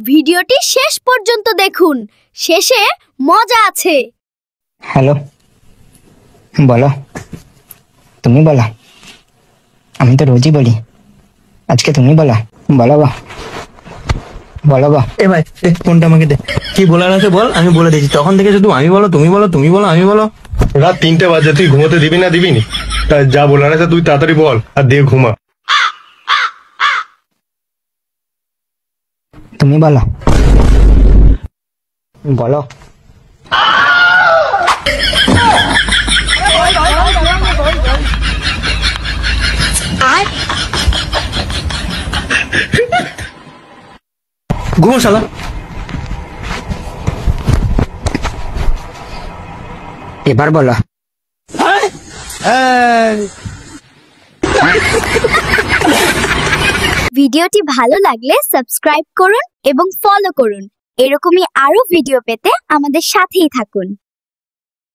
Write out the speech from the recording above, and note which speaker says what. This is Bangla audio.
Speaker 1: ভিডিওটি শেষ পর্যন্ত দেখুন, শেষে মজা আছে।
Speaker 2: হ্যালো, বলো। তুমি বলো, আমি তো রোজই বলি, আজকে তুমি বলো। বলো গো, বলো গো।
Speaker 3: এ ভাই দে ফোনটা আমাকে দে, কি বলার আছে বল, আমি বলে দিচ্ছি। তখন থেকে শুধু আমি বলো তুমি বলো, তুমি বলো আমি বলো।
Speaker 4: রাত 3টে বাজে, তুই ঘুমোতে দিবি না দিবি নি? তা যা বলার আছে তুই তাড়াতাড়ি বল আর দিয়ে ঘুমা।
Speaker 2: তুমি বলো, বলো।
Speaker 3: ঘুমো শালা।
Speaker 2: এবার বলো।
Speaker 1: ভিডিওটি ভালো লাগলে সাবস্ক্রাইব করুন এবং ফলো করুন। এরকমই আরো ভিডিও পেতে আমাদের সাথেই থাকুন।